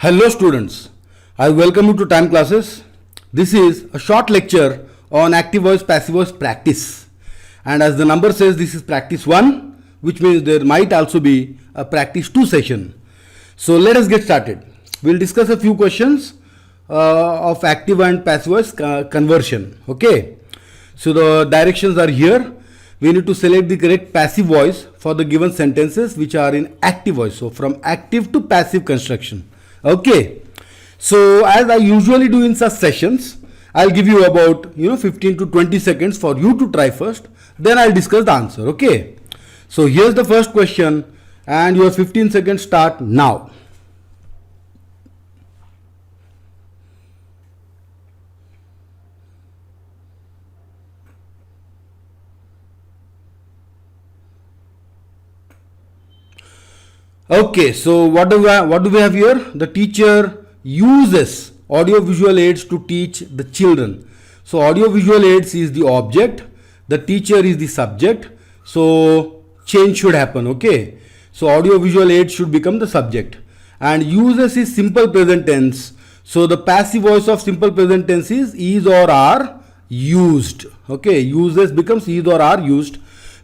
Hello students, I welcome you to Time Classes. This is a short lecture on active voice passive voice practice, and as the number says, this is practice 1, which means there might also be a practice 2 session. So let us get started. We will discuss a few questions of active and passive voice conversion. Okay, so the directions are here. We need to select the correct passive voice for the given sentences which are in active voice. So from active to passive construction. Okay, so as I usually do in such sessions, I'll give you about 15 to 20 seconds for you to try first, then I'll discuss the answer. Okay, so here's the first question and your 15 seconds start now. Okay, so what do we have here? The teacher uses audio visual aids to teach the children. So audio visual aids is the object, the teacher is the subject, so change should happen. Okay, so audio visual aids should become the subject, and uses is simple present tense. So the passive voice of simple present tense is or are used. Okay, uses becomes is or are used.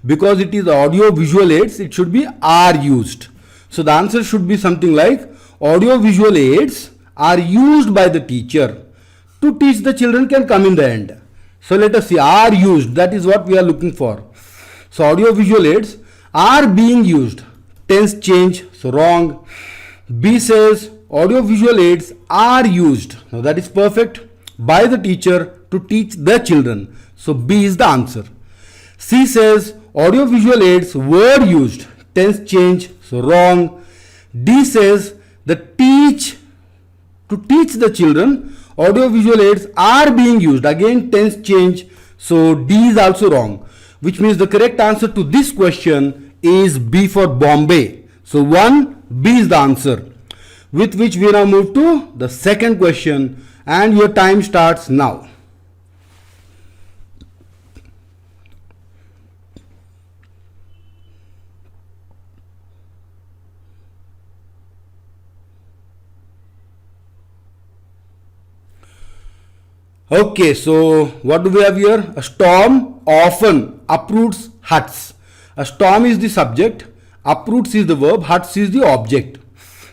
Because it is audio visual aids, it should be are used. So the answer should be something like audio visual aids are used by the teacher to teach the children can come in the end. So let us see, are used, that is what we are looking for. So audio visual aids are being used, tense change, so wrong. B says audio visual aids are used, now that is perfect, by the teacher to teach the children. So B is the answer. C says audio visual aids were used, tense change, so wrong. D says to teach the children, audio visual aids are being used, again tense change, so D is also wrong, which means the correct answer to this question is B for Bombay. So 1, B is the answer, with which we now move to the second question, and your time starts now. Okay, so what do we have here? A storm often uproots huts. A storm is the subject, uproots is the verb, huts is the object.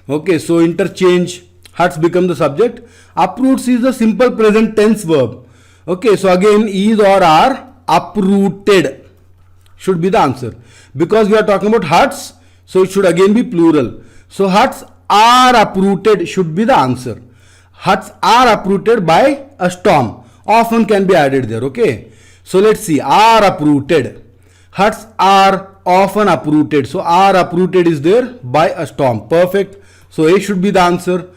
Okay, so interchange, huts become the subject, uproots is the simple present tense verb. Okay, so again is or are uprooted should be the answer. Because we are talking about huts, so it should again be plural. So huts are uprooted should be the answer. Huts are uprooted by a storm. Often can be added there. Okay. So let's see. Are uprooted. Huts are often uprooted. So are uprooted is there by a storm. Perfect. So A should be the answer.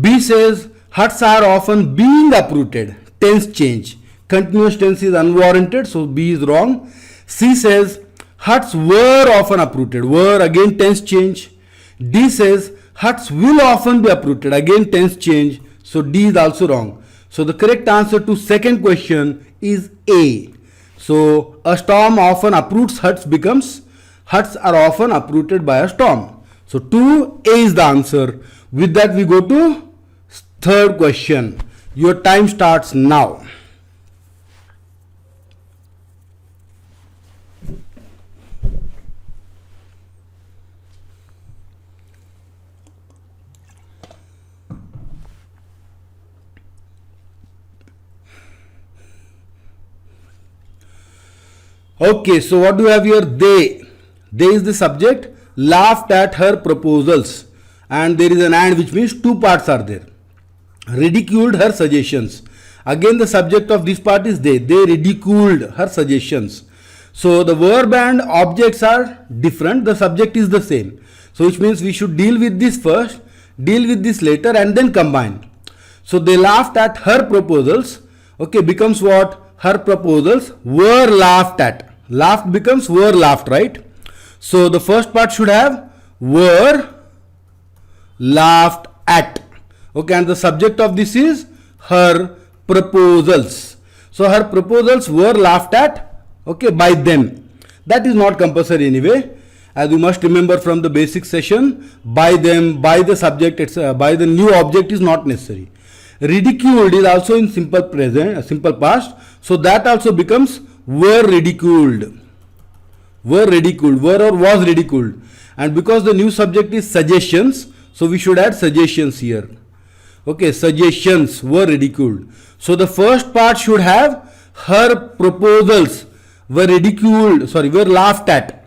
B says huts are often being uprooted. Tense change. Continuous tense is unwarranted. So B is wrong. C says huts were often uprooted. Were again tense change. D says huts will often be uprooted. Again tense change. So D is also wrong. So the correct answer to second question is A. So a storm often uproots huts becomes huts are often uprooted by a storm. So 2A is the answer. With that we go to third question. Your time starts now. Okay, so what do we have here? They is the subject, laughed at her proposals, and there is an and, which means two parts are there. Ridiculed her suggestions. Again the subject of this part is they ridiculed her suggestions. So the verb and objects are different, the subject is the same. So which means we should deal with this first, deal with this later, and then combine. So they laughed at her proposals. Okay, becomes what? Her proposals were laughed at. Laughed becomes were laughed, right? So the first part should have were laughed at. Okay, and the subject of this is her proposals. So her proposals were laughed at, okay, by them. That is not compulsory anyway. as you must remember from the basic session, by them, by the subject, by the new object is not necessary. Ridiculed is also in simple present, simple past, so that also becomes were ridiculed. Were ridiculed, were or was ridiculed. And because the new subject is suggestions, so we should add suggestions here. Okay, suggestions were ridiculed. So the first part should have her proposals were ridiculed, were laughed at.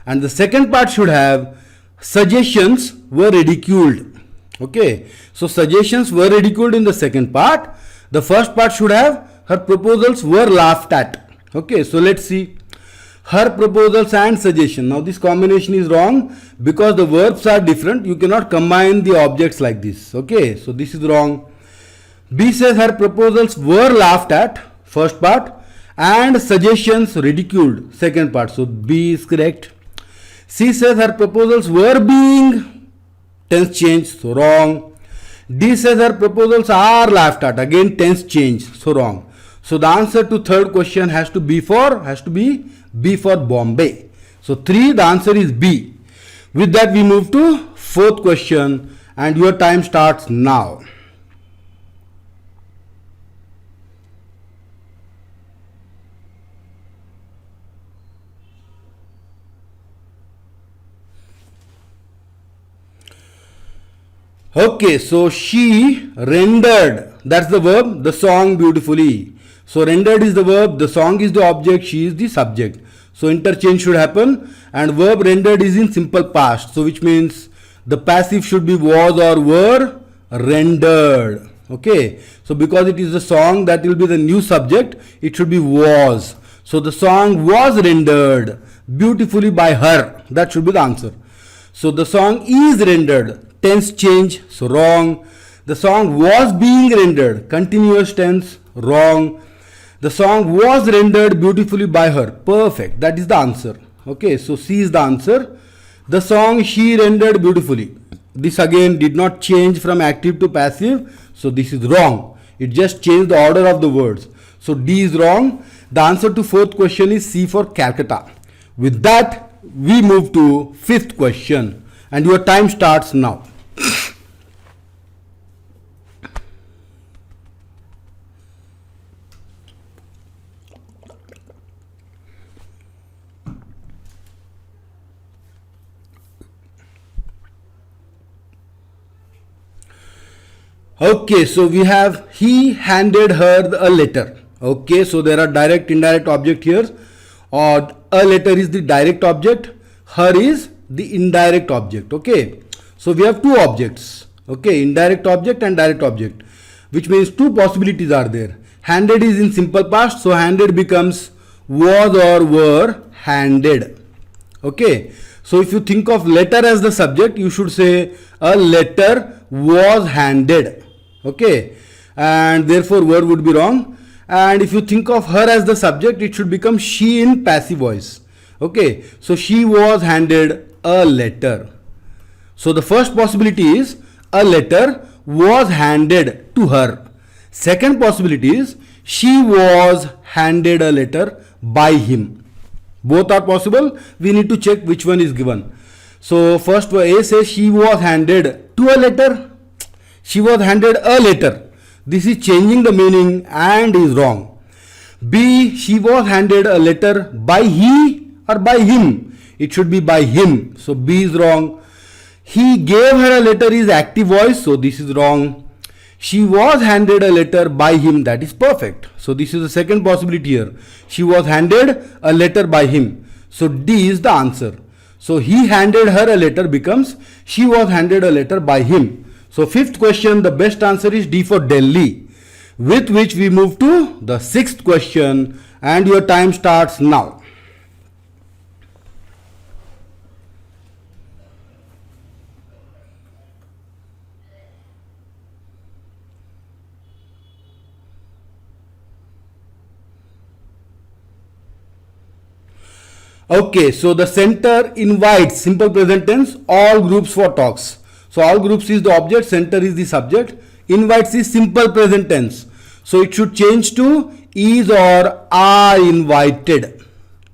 And the second part should have suggestions were ridiculed. Okay, so suggestions were ridiculed in the second part. The first part should have her proposals were laughed at. Okay, so let's see. Her proposals and suggestion. Now this combination is wrong because the verbs are different. You cannot combine the objects like this. Okay, so this is wrong. B says her proposals were laughed at, first part, and suggestions ridiculed, second part. So B is correct. C says her proposals were being, tense change, so wrong. D says her proposals are laughed at, again tense change, so wrong. So the answer to third question has to be B for Bombay. So 3, the answer is B. With that we move to fourth question and your time starts now. Okay, so she rendered, that's the verb, the song beautifully. So rendered is the verb, the song is the object, she is the subject. So interchange should happen and verb rendered is in simple past. So which means the passive should be was or were rendered. Okay, so because it is the song, that will be the new subject, it should be was. So the song was rendered beautifully by her. That should be the answer. So the song is rendered, tense change, so wrong. The song was being rendered, continuous tense, wrong. The song was rendered beautifully by her, perfect, that is the answer. Okay, so C is the answer. The song she rendered beautifully. This again did not change from active to passive, so this is wrong. It just changed the order of the words. So D is wrong. The answer to fourth question is C for Calcutta. With that, we move to fifth question and your time starts now. Okay, so we have he handed her a letter. Okay, so there are direct, indirect object here. Or a letter is the direct object, her is the indirect object. Okay, so we have two objects. Okay, indirect object and direct object, which means two possibilities are there. Handed is in simple past, so handed becomes was or were handed. Okay, so if you think of letter as the subject, you should say a letter was handed. Okay, and therefore word would be wrong. And if you think of her as the subject, it should become she in passive voice. Okay, so she was handed a letter. So the first possibility is a letter was handed to her. Second possibility is she was handed a letter by him. Both are possible. We need to check which one is given. So first A says she was handed to a letter. She was handed a letter. This is changing the meaning and is wrong. B, she was handed a letter by he or by him. It should be by him. So B is wrong. He gave her a letter is active voice. So this is wrong. She was handed a letter by him. That is perfect. So this is the second possibility here. She was handed a letter by him. So D is the answer. So he handed her a letter becomes she was handed a letter by him. So fifth question, the best answer is D for Delhi. With which we move to the sixth question and your time starts now. Okay, so the center invites, simple present tense, all groups for talks. So all groups is the object, center is the subject, invites is simple present tense. So it should change to is or are invited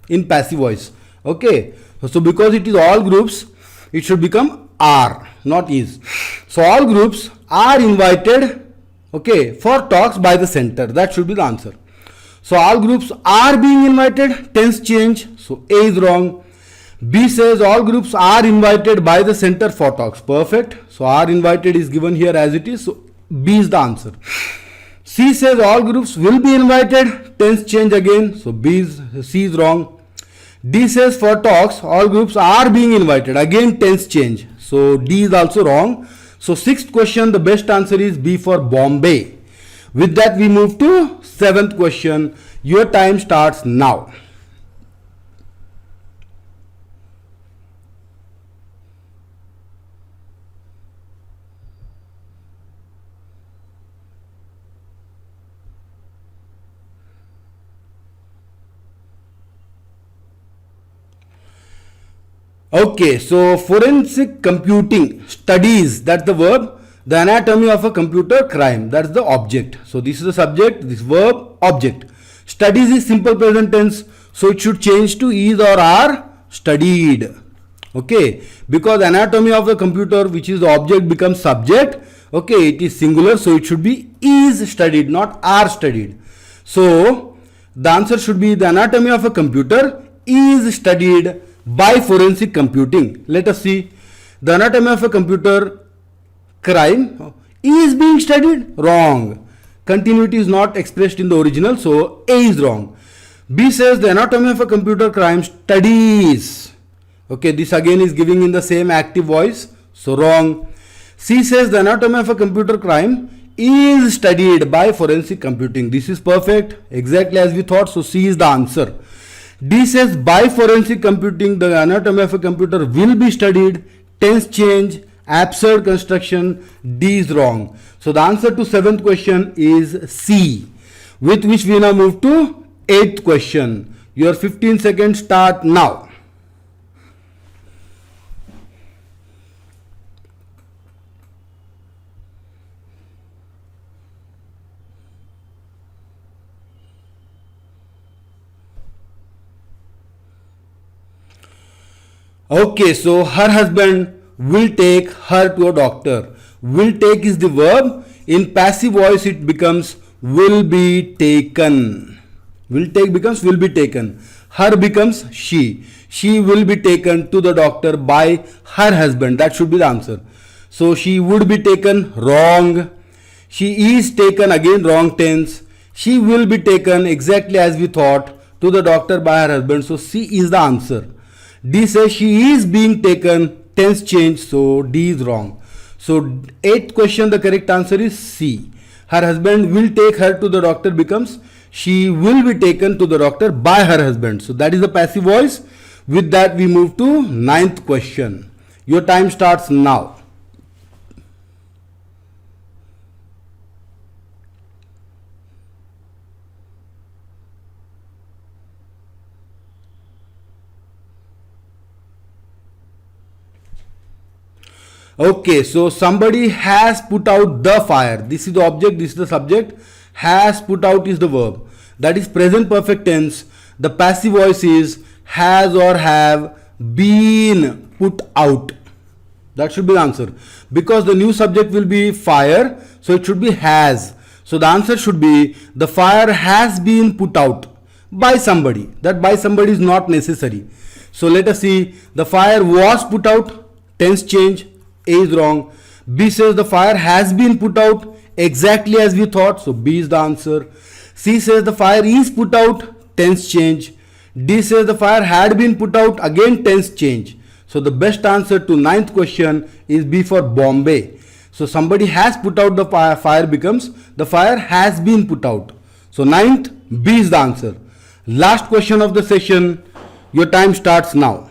in passive voice. Okay, So because it is all groups, it should become are, not is. So all groups are invited, okay, for talks by the center. That should be the answer. So all groups are being invited, tense change. So A is wrong. B says all groups are invited by the center for talks. Perfect. So are invited is given here as it is. So B is the answer. C says all groups will be invited, tense change again. So C is wrong. D says for talks all groups are being invited, again tense change. So D is also wrong. So sixth question, the best answer is B for Bombay. With that we move to seventh question. Your time starts now. Okay, so forensic computing studies, that's the verb, the anatomy of a computer crime, that's the object. So this is the subject, this verb, object. Studies is simple present tense, so it should change to is or are studied. Okay, because anatomy of the computer, which is the object, becomes subject. Okay, it is singular, so it should be is studied, not are studied. So the answer should be the anatomy of a computer is studied by forensic computing. Let us see. The anatomy of a computer crime is being studied. Wrong. Continuity is not expressed in the original, so A is wrong. B says the anatomy of a computer crime studies. Okay, this again is giving in the same active voice, so wrong. C says the anatomy of a computer crime is studied by forensic computing. This is perfect, exactly as we thought, so C is the answer. D says by forensic computing the anatomy of a computer will be studied, tense change, absurd construction. D is wrong. So the answer to seventh question is C, with which we now move to eighth question. Your 15 seconds start now. Okay, so her husband will take her to a doctor. Will take is the verb. In passive voice it becomes will be taken. Will take becomes will be taken. Her becomes she. She will be taken to the doctor by her husband. That should be the answer. So she would be taken, wrong. She is taken, again wrong tense. She will be taken, exactly as we thought, to the doctor by her husband. So C is the answer. D says she is being taken, tense change, so D is wrong. So eighth question, the correct answer is C. Her husband will take her to the doctor becomes she will be taken to the doctor by her husband. So that is the passive voice. With that we move to ninth question. Your time starts now. Okay, so somebody has put out the fire. This is the object, this is the subject. Has put out is the verb. That is present perfect tense. The passive voice is has or have been put out. That should be the answer. Because the new subject will be fire, so it should be has. So the answer should be the fire has been put out by somebody. That by somebody is not necessary. So let us see. The fire was put out, tense change. A is wrong. B says the fire has been put out, exactly as we thought, so B is the answer. C says the fire is put out, tense change. D says the fire had been put out, again tense change. So the best answer to ninth question is B for Bombay. So somebody has put out the fire becomes the fire has been put out. So ninth, B is the answer. Last question of the session. Your time starts now.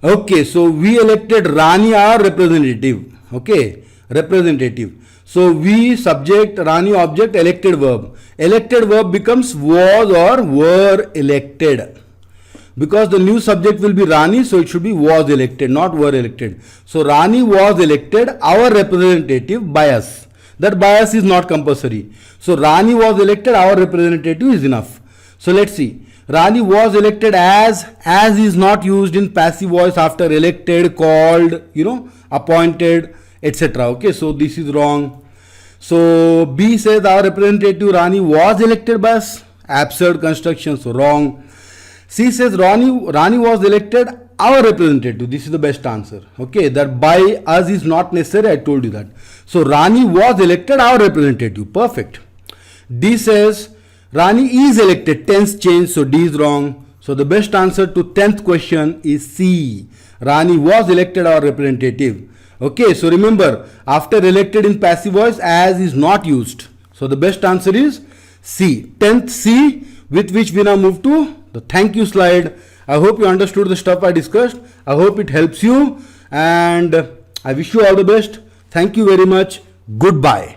Okay, so we elected Rani our representative. Okay, representative. So we subject, Rani object, elected verb. Elected verb becomes was or were elected. Because the new subject will be Rani, so it should be was elected, not were elected. So Rani was elected our representative by us. That bias is not compulsory. So Rani was elected our representative is enough. So let's see. Rani was elected as is not used in passive voice after elected, called, appointed, etc. Okay, so this is wrong. So B says our representative Rani was elected by us. Absurd construction, so wrong. C says Rani was elected our representative. This is the best answer. Okay, that by us is not necessary. I told you that. So Rani was elected our representative. Perfect. D says Rani is elected. Tense change. So D is wrong. So the best answer to 10th question is C. Rani was elected our representative. Okay, so remember, after elected in passive voice, as is not used. So the best answer is C. 10th C, with which we now move to the thank you slide. I hope you understood the stuff I discussed. I hope it helps you, and I wish you all the best. Thank you very much. Goodbye.